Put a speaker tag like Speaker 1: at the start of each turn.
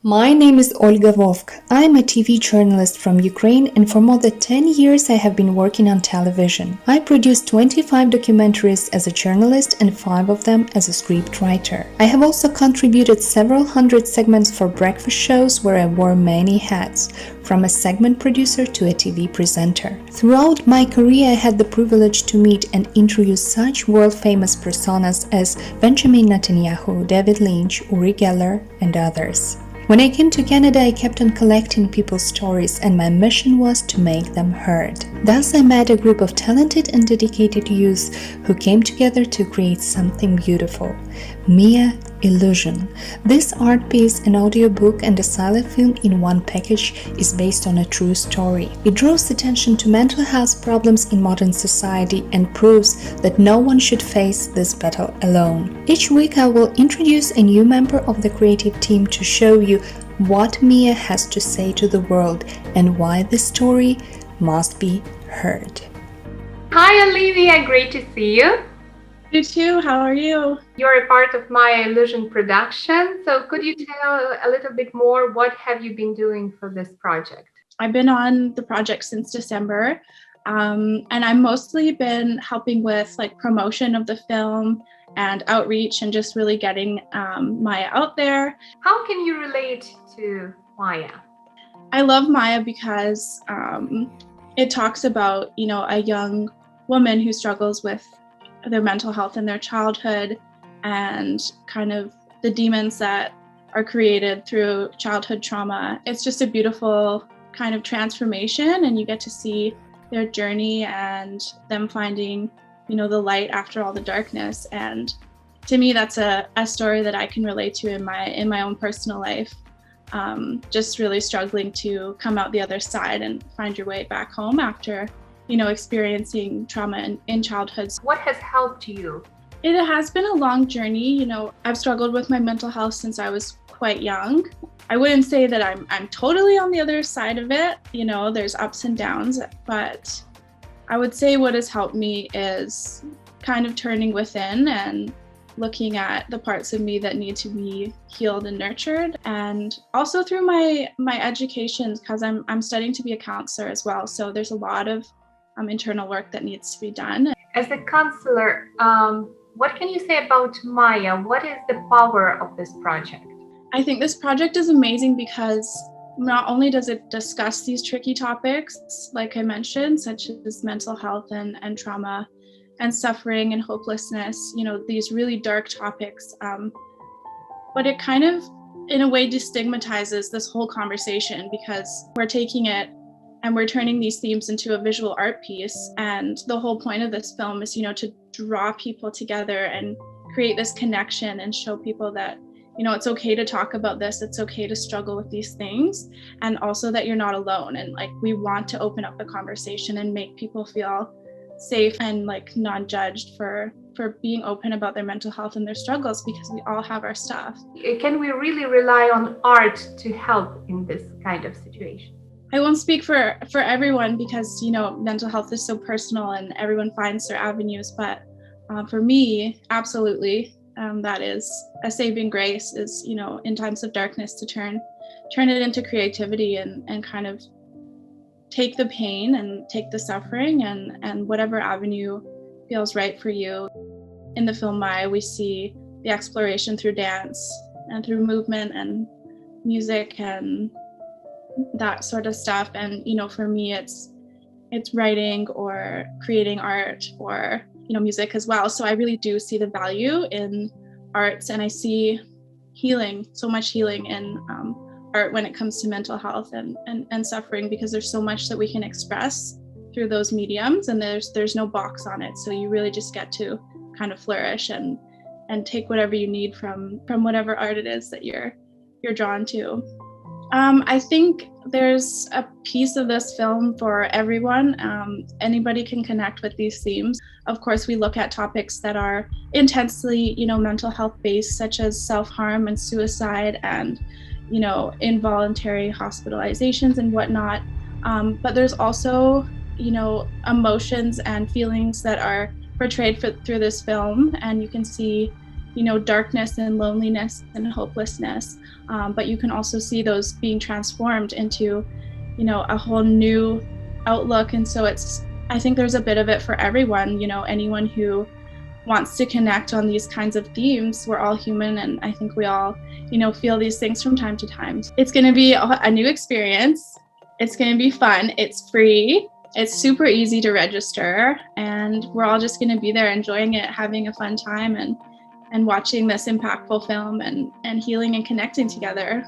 Speaker 1: My name is Olga Vovk. I am a TV journalist from Ukraine, and for more than 10 years I have been working on television. I produced 25 documentaries as a journalist and 5 of them as a scriptwriter. I have also contributed several hundred segments for breakfast shows where I wore many hats, from a segment producer to a TV presenter. Throughout my career, I had the privilege to meet and interview such world-famous personas as Benjamin Netanyahu, David Lynch, Uri Geller, and others. When I came to Canada, I kept on collecting people's stories, and my mission was to make them heard. Thus, I met a group of talented and dedicated youths who came together to create something beautiful. Mia Illusion. This art piece, an audiobook and a silent film in one package, is based on a true story. It draws attention to mental health problems in modern society and proves that no one should face this battle alone. Each week I will introduce a new member of the creative team to show you what Mia has to say to the world and why this story must be heard.
Speaker 2: Hi Olivia, great to see you.
Speaker 3: You too, how are you?
Speaker 2: You're a part of My Illusion production, so could you tell a little bit more, what have you been doing for this project?
Speaker 3: I've been on the project since December, and I've mostly been helping with promotion of the film and outreach and just really getting Maya out there.
Speaker 2: How can you relate to Maya?
Speaker 3: I love Maya because it talks about, a young woman who struggles with their mental health in their childhood and kind of the demons that are created through childhood trauma. It's just a beautiful kind of transformation, and you get to see their journey and them finding, the light after all the darkness. And to me, that's a story that I can relate to in my own personal life. Just really struggling to come out the other side and find your way back home after experiencing trauma in childhood.
Speaker 2: What has helped you?
Speaker 3: It has been a long journey. I've struggled with my mental health since I was quite young. I wouldn't say that I'm totally on the other side of it. There's ups and downs, but I would say what has helped me is kind of turning within and looking at the parts of me that need to be healed and nurtured, and also through my education, because I'm studying to be a counselor as well. So there's a lot of internal work that needs to be done.
Speaker 2: As a counselor, what can you say about Maya? What is the power of this project?
Speaker 3: I think this project is amazing because not only does it discuss these tricky topics, like I mentioned, such as mental health and trauma and suffering and hopelessness, these really dark topics, but it kind of, in a way, destigmatizes this whole conversation, because we're taking it and we're turning these themes into a visual art piece. And the whole point of this film is, to draw people together and create this connection and show people that, it's okay to talk about this. It's okay to struggle with these things. And also that you're not alone. And we want to open up the conversation and make people feel safe and non-judged for being open about their mental health and their struggles, because we all have our stuff.
Speaker 2: Can we really rely on art to help in this kind of situation?
Speaker 3: I won't speak for everyone, because mental health is so personal and everyone finds their avenues, but for me, absolutely, that is a saving grace, is in times of darkness to turn it into creativity and kind of take the pain and take the suffering and whatever avenue feels right for you. In the film Maya, we see the exploration through dance and through movement and music and that sort of stuff. And for me, it's writing or creating art or music as well. So I really do see the value in arts, and I see healing, so much healing in art when it comes to mental health and suffering, because there's so much that we can express through those mediums, and there's no box on it. So you really just get to kind of flourish and take whatever you need from whatever art it is that you're drawn to. I think there's a piece of this film for everyone. Anybody can connect with these themes. Of course, we look at topics that are intensely, mental health based, such as self-harm and suicide and, involuntary hospitalizations and whatnot. But there's also, emotions and feelings that are portrayed through this film, and you can see darkness and loneliness and hopelessness. But you can also see those being transformed into, a whole new outlook. And so I think there's a bit of it for everyone, anyone who wants to connect on these kinds of themes. We're all human, and I think we all, feel these things from time to time. It's going to be a new experience. It's going to be fun. It's free. It's super easy to register, and we're all just going to be there enjoying it, having a fun time, and watching this impactful film and healing and connecting together.